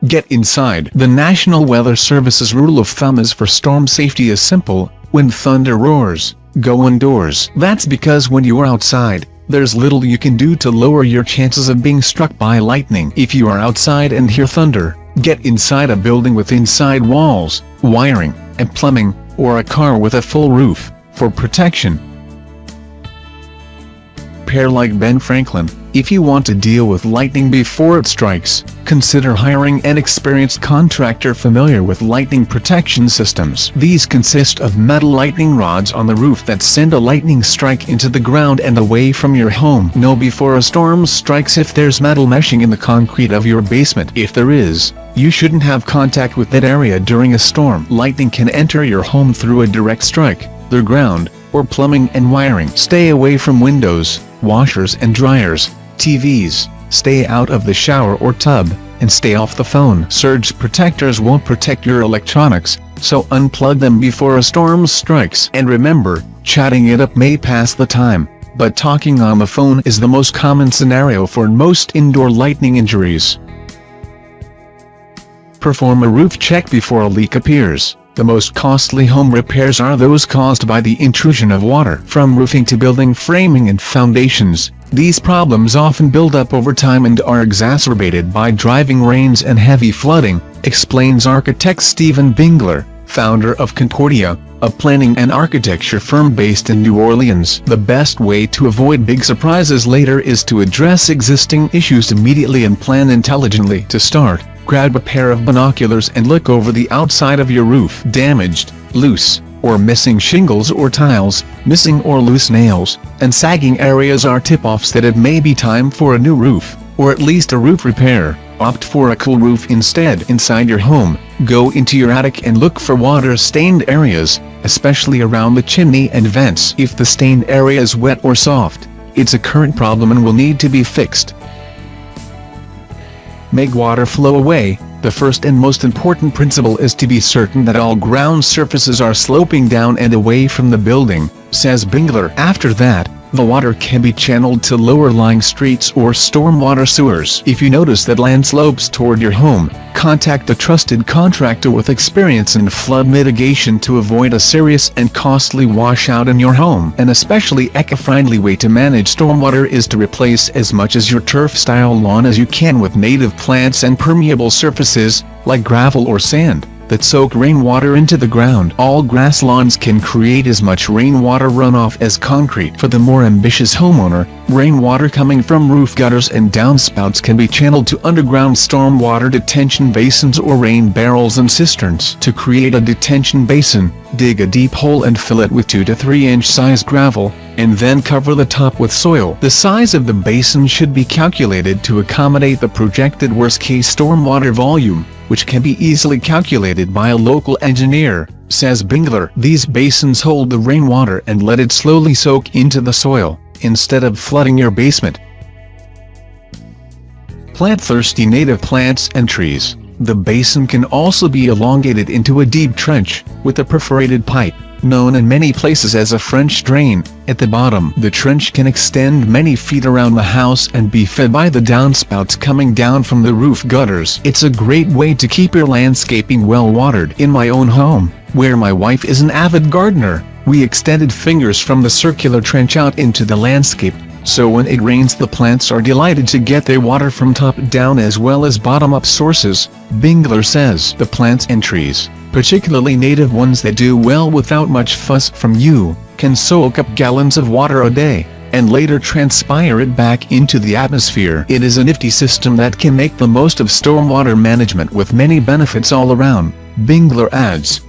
Get inside. The National Weather Service's rule of thumb is for storm safety is simple: when thunder roars, go indoors. That's because when you are outside, there's little you can do to lower your chances of being struck by lightning. If you are outside and hear thunder, get inside a building with inside walls, wiring, and plumbing, or a car with a full roof, for protection. Pair like Ben Franklin. If you want to deal with lightning before it strikes, consider hiring an experienced contractor familiar with lightning protection systems. These consist of metal lightning rods on the roof that send a lightning strike into the ground and away from your home. Know before a storm strikes if there's metal meshing in the concrete of your basement. If there is, you shouldn't have contact with that area during a storm. Lightning can enter your home through a direct strike, the ground, or plumbing and wiring. Stay away from windows, washers and dryers, TVs, stay out of the shower or tub, and stay off the phone. Surge protectors won't protect your electronics, so unplug them before a storm strikes. And remember, chatting it up may pass the time, but talking on the phone is the most common scenario for most indoor lightning injuries. Perform a roof check before a leak appears. The most costly home repairs are those caused by the intrusion of water. From roofing to building framing and foundations, these problems often build up over time and are exacerbated by driving rains and heavy flooding, explains architect Stephen Bingler, founder of Concordia, a planning and architecture firm based in New Orleans. The best way to avoid big surprises later is to address existing issues immediately and plan intelligently. To start, grab a pair of binoculars and look over the outside of your roof. Damaged, loose, or missing shingles or tiles, missing or loose nails, and sagging areas are tip-offs that it may be time for a new roof, or at least a roof repair. Opt for a cool roof instead. Inside your home, go into your attic and look for water-stained areas, especially around the chimney and vents. If the stained area is wet or soft, it's a current problem and will need to be fixed. Make water flow away. The first and most important principle is to be certain that all ground surfaces are sloping down and away from the building, says Bingler. After that, the water can be channeled to lower-lying streets or stormwater sewers. If you notice that land slopes toward your home, contact a trusted contractor with experience in flood mitigation to avoid a serious and costly washout in your home. An especially eco-friendly way to manage stormwater is to replace as much as your turf-style lawn as you can with native plants and permeable surfaces, like gravel or sand, that soak rainwater into the ground. All grass lawns can create as much rainwater runoff as concrete. For the more ambitious homeowner, rainwater coming from roof gutters and downspouts can be channeled to underground stormwater detention basins or rain barrels and cisterns. To create a detention basin, dig a deep hole and fill it with 2 to 3 inch size gravel, and then cover the top with soil. The size of the basin should be calculated to accommodate the projected worst-case stormwater volume, which can be easily calculated by a local engineer, says Bingler. These basins hold the rainwater and let it slowly soak into the soil, instead of flooding your basement. Plant thirsty native plants and trees. The basin can also be elongated into a deep trench, with a perforated pipe, known in many places as a French drain, at the bottom. The trench can extend many feet around the house and be fed by the downspouts coming down from the roof gutters. It's a great way to keep your landscaping well watered. In my own home, where my wife is an avid gardener, we extended fingers from the circular trench out into the landscape, so when it rains the plants are delighted to get their water from top down as well as bottom up sources, Bingler says. The plants and trees, particularly native ones that do well without much fuss from you, can soak up gallons of water a day, and later transpire it back into the atmosphere. It is a nifty system that can make the most of stormwater management with many benefits all around, Bingler adds.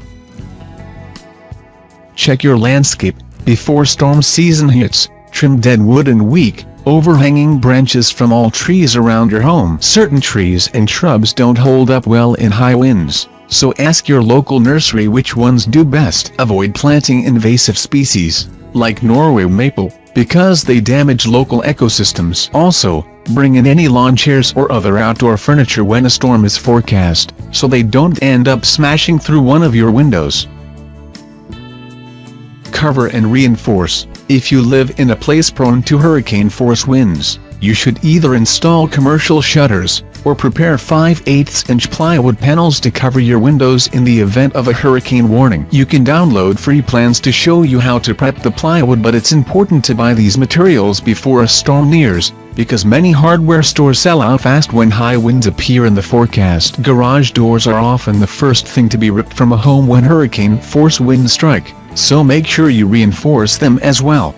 Check your landscape before storm season hits. Trim dead wood and weak, overhanging branches from all trees around your home. Certain trees and shrubs don't hold up well in high winds, so ask your local nursery which ones do best. Avoid planting invasive species, like Norway maple, because they damage local ecosystems. Also, bring in any lawn chairs or other outdoor furniture when a storm is forecast, so they don't end up smashing through one of your windows. Cover and reinforce. If you live in a place prone to hurricane-force winds, you should either install commercial shutters, or prepare 5/8" plywood panels to cover your windows in the event of a hurricane warning. You can download free plans to show you how to prep the plywood, but it's important to buy these materials before a storm nears, because many hardware stores sell out fast when high winds appear in the forecast. Garage doors are often the first thing to be ripped from a home when hurricane-force winds strike, so make sure you reinforce them as well.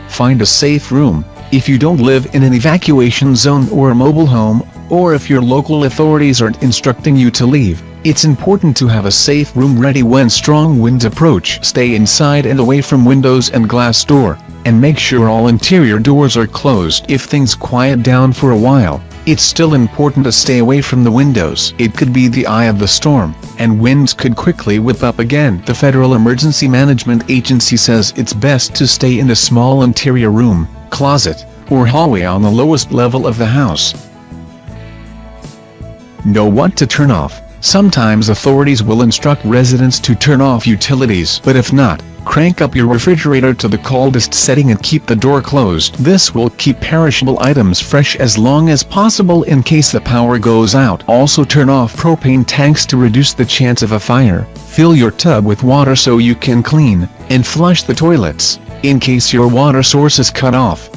Find a safe room. If you don't live in an evacuation zone or a mobile home, or if your local authorities aren't instructing you to leave, it's important to have a safe room ready when strong winds approach. Stay inside and away from windows and glass door, and make sure all interior doors are closed. If things quiet down for a while, it's still important to stay away from the windows. It could be the eye of the storm, and winds could quickly whip up again. The Federal Emergency Management Agency says it's best to stay in a small interior room, closet, or hallway on the lowest level of the house. Know what to turn off. Sometimes authorities will instruct residents to turn off utilities, but if not, crank up your refrigerator to the coldest setting and keep the door closed. This will keep perishable items fresh as long as possible in case the power goes out. Also, turn off propane tanks to reduce the chance of a fire. Fill your tub with water so you can clean and flush the toilets, in case your water source is cut off.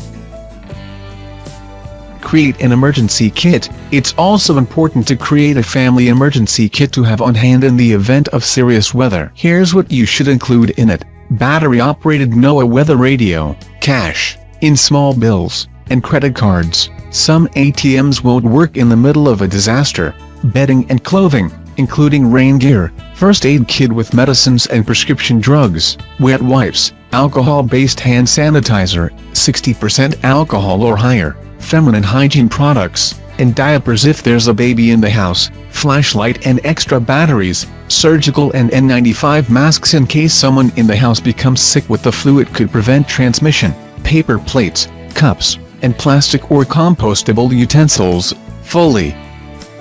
Create an emergency kit. It's also important to create a family emergency kit to have on hand in the event of serious weather. Here's what you should include in it: battery-operated NOAA weather radio, cash, in small bills, and credit cards. Some ATMs won't work in the middle of a disaster. Bedding and clothing, including rain gear, first aid kit with medicines and prescription drugs, wet wipes, alcohol-based hand sanitizer, 60% alcohol or higher, feminine hygiene products, and diapers if there's a baby in the house, flashlight and extra batteries, surgical and N95 masks in case someone in the house becomes sick with the flu. It could prevent transmission, paper plates, cups, and plastic or compostable utensils, fully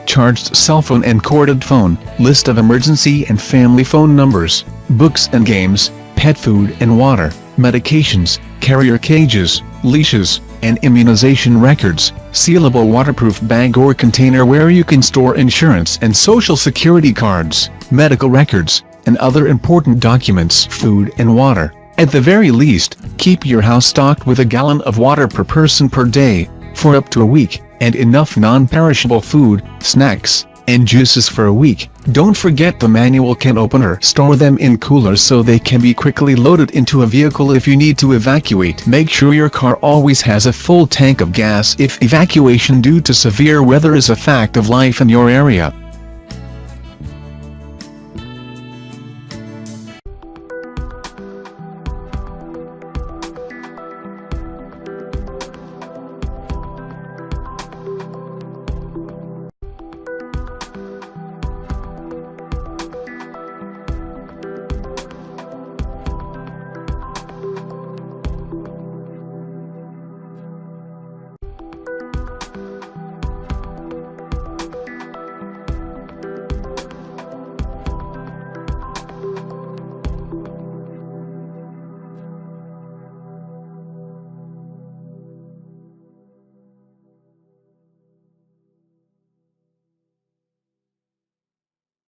charged cell phone and corded phone, list of emergency and family phone numbers, books and games, pet food and water, medications, carrier cages, leashes, and immunization records, sealable waterproof bag or container where you can store insurance and social security cards, medical records, and other important documents, food and water. At the very least, keep your house stocked with a gallon of water per person per day, for up to a week, and enough non-perishable food, snacks, and juices for a week. Don't forget the manual can opener. Store them in coolers so they can be quickly loaded into a vehicle if you need to evacuate. Make sure your car always has a full tank of gas if evacuation due to severe weather is a fact of life in your area.